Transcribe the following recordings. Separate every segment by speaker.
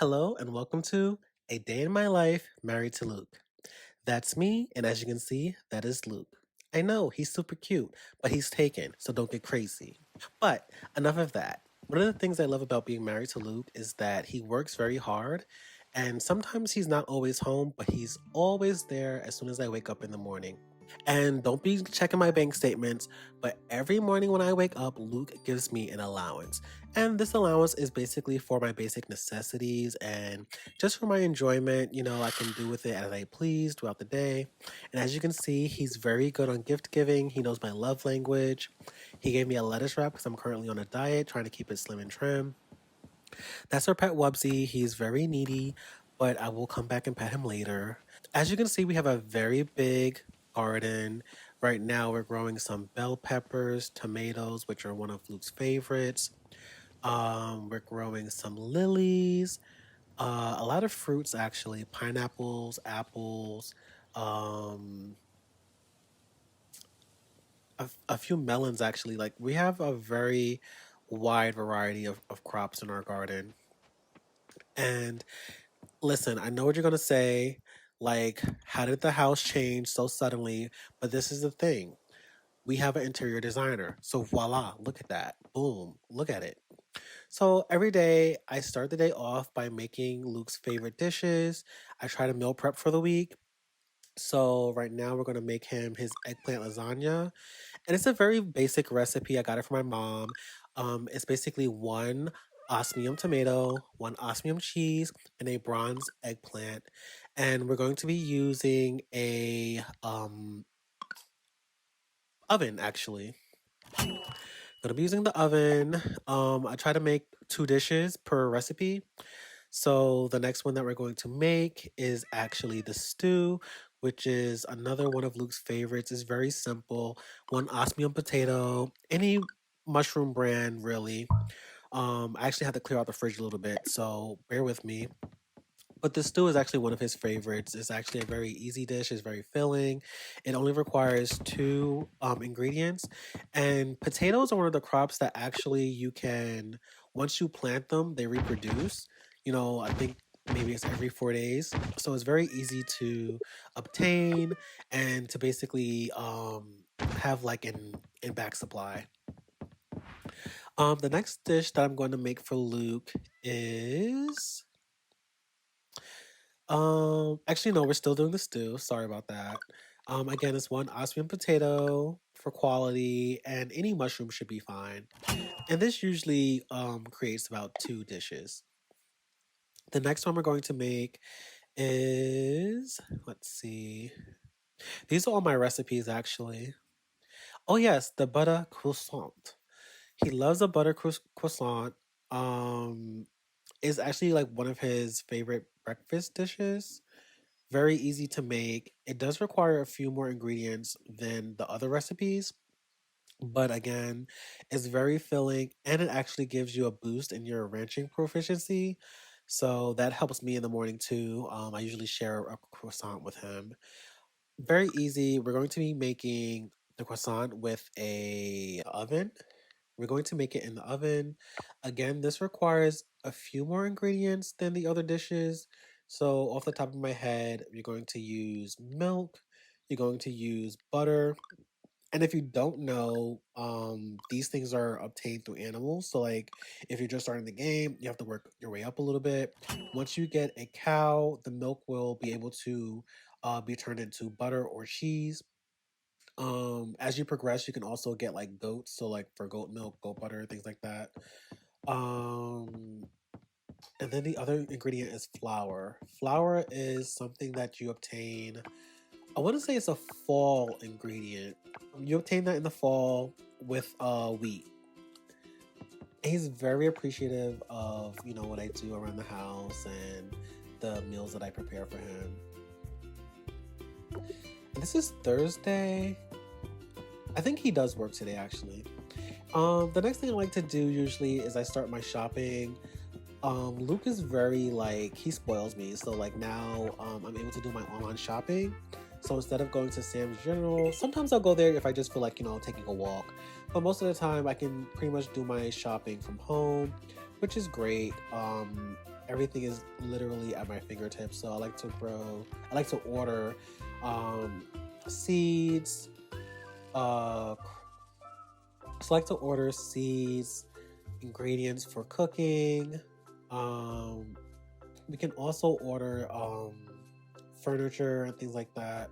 Speaker 1: Hello and welcome to A Day in My Life Married to Luke. That's me, and as you can see, that is Luke. I know, he's super cute, but he's taken, so don't get crazy. But enough of that. One of the things I love about being married to Luke is that he works very hard, and sometimes he's not always home, but he's always there as soon as I wake up in the morning. And don't be checking my bank statements, but every morning when I wake up, Luke gives me an allowance. And this allowance is basically for my basic necessities and just for my enjoyment. I can do with it as I please throughout the day. And as you can see, he's very good on gift giving. He knows my love language. He gave me a lettuce wrap because I'm currently on a diet, trying to keep it slim and trim. That's our pet Wubsy. He's very needy, but I will come back and pet him later. As you can see, we have a very big garden. Right now, we're growing some bell peppers, tomatoes, which are one of Luke's favorites. We're growing some lilies, a lot of fruits actually, pineapples, apples, um, a few melons actually. Like we have a very wide variety of crops in our garden. And listen, I know what you're gonna say. Like, how did the house change so suddenly? But this is the thing. We have an interior designer. So voila, look at that. Boom, look at it. So every day I start the day off by making Luke's favorite dishes. I try to meal prep for the week. So right now we're gonna make him his eggplant lasagna. And it's a very basic recipe. I got it from my mom. It's basically one osmium tomato, one osmium cheese, and a bronze eggplant. And we're going to be using a oven actually. Gonna be using the oven. I try to make 2 dishes per recipe. So the next one that we're going to make is actually the stew, which is another one of Luke's favorites. It's very simple. One osmium potato, any mushroom brand really. I actually had to clear out the fridge a little bit, so bear with me. But the stew is actually one of his favorites. It's actually a very easy dish. It's very filling. It only requires 2 ingredients. And potatoes are one of the crops that actually you can, once you plant them, they reproduce. I think maybe it's every 4 days. So it's very easy to obtain and to basically have like in back supply. The next dish that I'm going to make for Luke is actually, no, we're still doing the stew. Sorry about that. Again, it's one osmium potato for quality, and any mushroom should be fine. And this usually creates about 2 dishes. The next one we're going to make is, let's see. These are all my recipes actually. Oh yes, the butter croissant. He loves a butter croissant. Is actually like one of his favorite breakfast dishes. Very easy to make. It does require a few more ingredients than the other recipes, but again, it's very filling and it actually gives you a boost in your ranching proficiency. So that helps me in the morning too. I usually share a croissant with him. Very easy. We're going to be making the croissant with a oven. We're going to make it in the oven. Again, this requires a few more ingredients than the other dishes. So, off the top of my head, you're going to use milk, you're going to use butter. And if you don't know, these things are obtained through animals. So, like, if you're just starting the game, you have to work your way up a little bit. Once you get a cow, the milk will be able to be turned into butter or cheese. As you progress, you can also get like goats, so like for goat milk, goat butter, things like that. Um, and then the other ingredient is flour. Flour is something that you obtain. I want to say it's a fall ingredient. You obtain that in the fall with wheat. He's very appreciative of what I do around the house and the meals that I prepare for him. This is Thursday. I think he does work today, actually. The next thing I like to do usually is I start my shopping. Luke is very like, he spoils me. So like now I'm able to do my online shopping. So instead of going to Sam's General, sometimes I'll go there if I just feel like, taking a walk. But most of the time I can pretty much do my shopping from home, which is great. everything is literally at my fingertips. So I like to order um, seeds, uh, so I like to order seeds, ingredients for cooking. Um, we can also order furniture and things like that.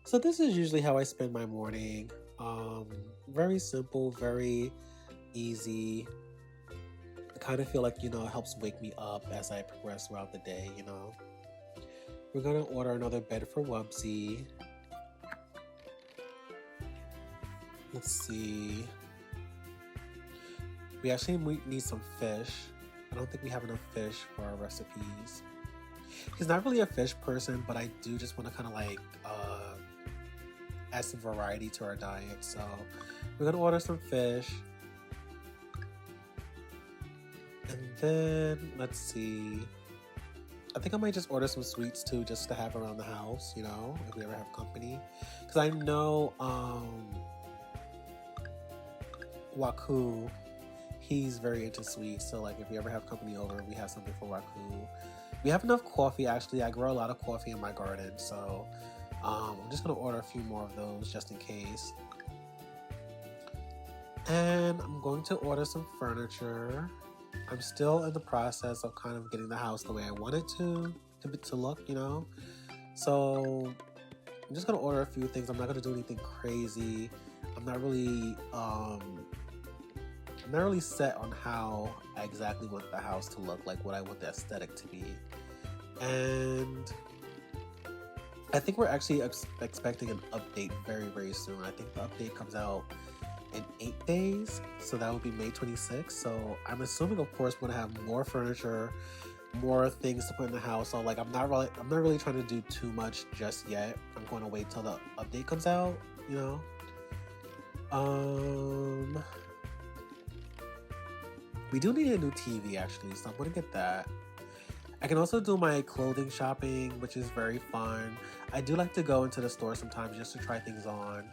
Speaker 1: So this is usually how I spend my morning. Um, Very simple, very easy. I kind of feel like, it helps wake me up as I progress throughout the day. We're gonna order another bed for Wubsy. Let's see. We actually need some fish. I don't think we have enough fish for our recipes. He's not really a fish person, but I do just want to kind of like add some variety to our diet. So we're gonna order some fish. And then let's see. I think I might just order some sweets too, just to have around the house, if we ever have company. Because I know Waku, he's very into sweets. So like if we ever have company over, we have something for Waku. We have enough coffee actually. I grow a lot of coffee in my garden, so I'm just gonna order a few more of those just in case. And I'm going to order some furniture. I'm still in the process of kind of getting the house the way I want it to look, So I'm just gonna order a few things. I'm not gonna do anything crazy. I'm not really set on how I exactly want the house to look, like what I want the aesthetic to be. And I think we're actually expecting an update very, very soon. I think the update comes out in 8 days, so that would be May 26th. So I'm assuming, of course, we're gonna have more furniture, more things to put in the house. So like, I'm not really trying to do too much just yet. I'm going to wait till the update comes out. We do need a new TV actually, so I'm gonna get that. I can also do my clothing shopping, which is very fun. I do like to go into the store sometimes just to try things on.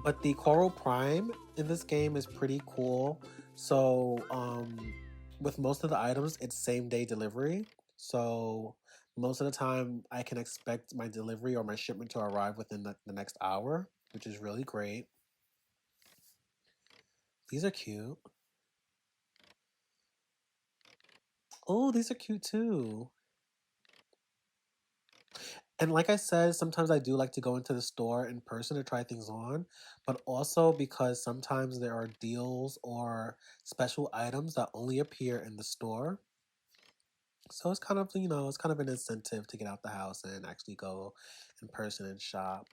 Speaker 1: But the Coral Prime in this game is pretty cool. So, with most of the items, it's same day delivery. So, most of the time, I can expect my delivery or my shipment to arrive within the next hour, which is really great. These are cute. Oh, these are cute too. And like I said, sometimes I do like to go into the store in person to try things on, but also because sometimes there are deals or special items that only appear in the store. So it's kind of, it's kind of an incentive to get out the house and actually go in person and shop.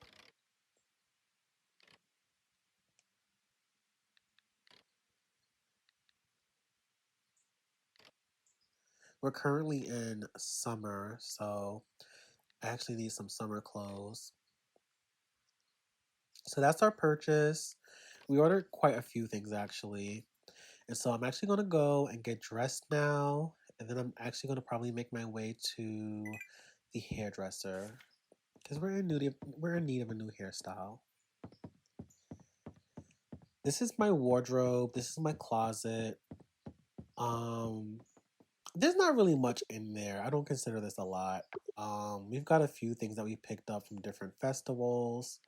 Speaker 1: We're currently in summer, so I actually need some summer clothes. So that's our purchase. We ordered quite a few things actually. And so I'm actually going to go and get dressed now. And then I'm actually going to probably make my way to the hairdresser because we're in need of a new hairstyle. This is my wardrobe. This is my closet. Um, there's not really much in there. I don't consider this a lot. We've got a few things that we picked up from different festivals,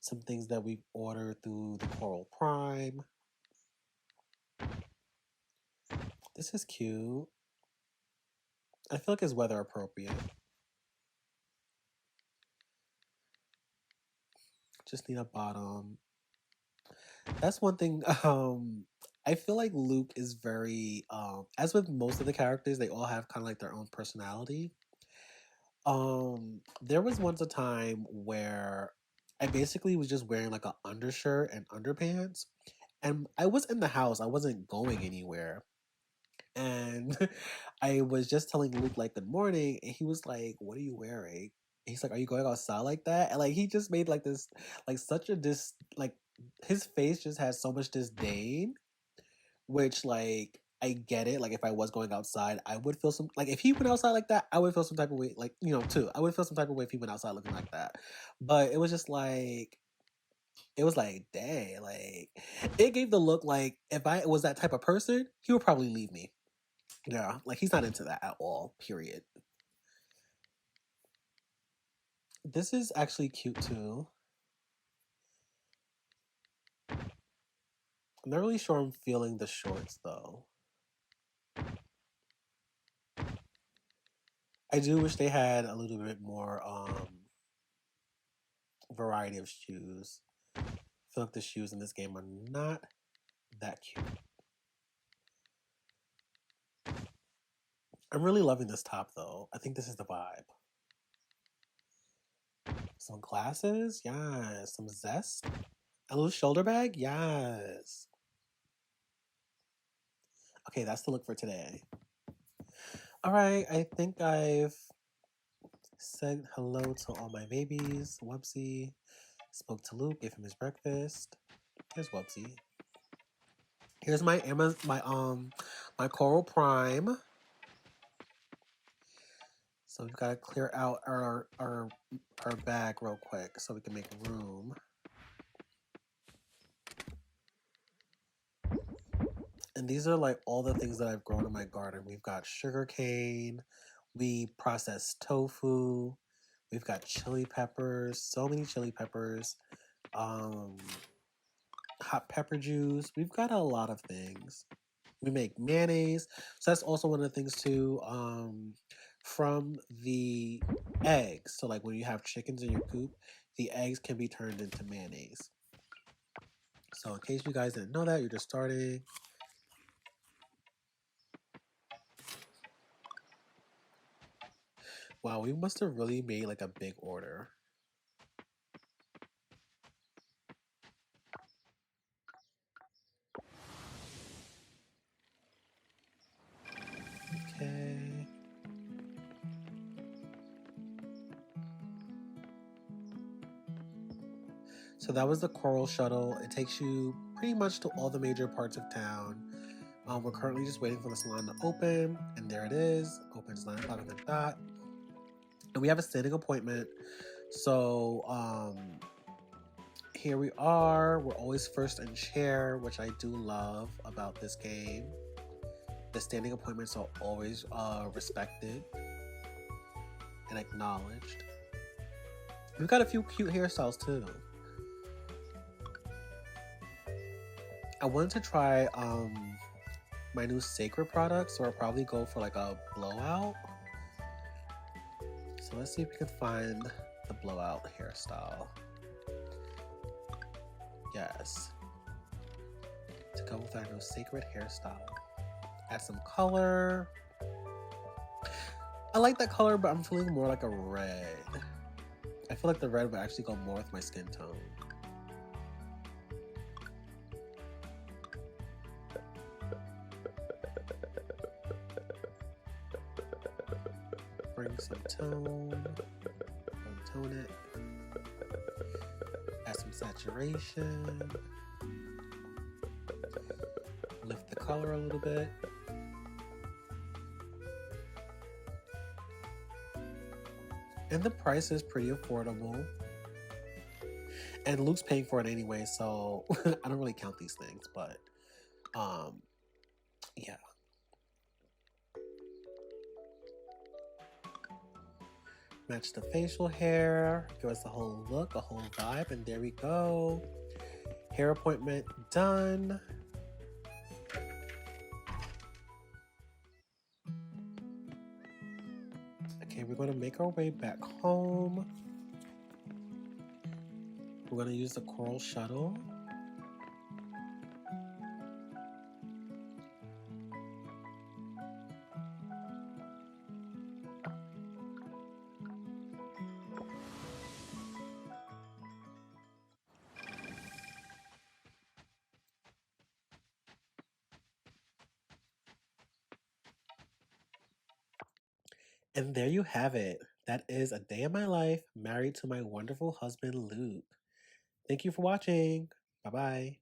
Speaker 1: some things that we've ordered through the Coral Prime. This is cute. I feel like it's weather appropriate. Just need a bottom. That's one thing. I feel like Luke is very as with most of the characters, they all have kind of like their own personality. There was once a time where I basically was just wearing like an undershirt and underpants, and I was in the house. I wasn't going anywhere, and I was just telling Luke like good morning, and he was like, "What are you wearing?" He's like, "Are you going outside like that?" And like he just made like this, like such a like his face just has so much disdain, which like I get it. Like if I was going outside, I would feel some like if he went outside like that, I would feel some type of way. Like too, I would feel some type of way if he went outside looking like that. But it was just like it was like, dang, like it gave the look like if I was that type of person, he would probably leave me. Yeah, like he's not into that at all, period. This is actually cute too. I'm not really sure I'm feeling the shorts though. I do wish they had a little bit more variety of shoes. I feel like the shoes in this game are not that cute. I'm really loving this top though. I think this is the vibe. Some glasses, yes. Some zest. A little shoulder bag, yes. Okay, that's the look for today. All right, I think I've said hello to all my babies. Whoopsie. Spoke to Luke, gave him his breakfast. Here's Whoopsie. Here's my my Coral Prime. So we've got to clear out our bag real quick so we can make room. And these are like all the things that I've grown in my garden. We've got sugarcane, we processed tofu, we've got chili peppers, so many chili peppers, hot pepper juice. We've got a lot of things. We make mayonnaise. So that's also one of the things too. From the eggs. So like when you have chickens in your coop, the eggs can be turned into mayonnaise. So in case you guys didn't know that, you're just starting. Wow, we must have really made like a big order. Okay. So that was the Coral Shuttle. It takes you pretty much to all the major parts of town. We're currently just waiting for the salon to open, and there it is. Opens 9 o'clock on the dot. And we have a standing appointment. So here we are. We're always first in chair, which I do love about this game. The standing appointments are always respected and acknowledged. We've got a few cute hairstyles too. I wanted to try my new Sacred product, so I'll probably go for like a blowout. So let's see if we can find the blowout hairstyle. Yes. To go with our new Sacred hairstyle. Add some color. I like that color, but I'm feeling more like a red. I feel like the red would actually go more with my skin tone. Bring some tone. Tone it. Add some saturation. Lift the color a little bit. And the price is pretty affordable. And Luke's paying for it anyway, so I don't really count these things, but yeah. Match the facial hair, give us a whole look, a whole vibe, and there we go. Hair appointment done. Okay, we're gonna make our way back home. We're gonna use the Coral Shuttle. And there you have it. That is a day in my life married to my wonderful husband, Luke. Thank you for watching. Bye-bye.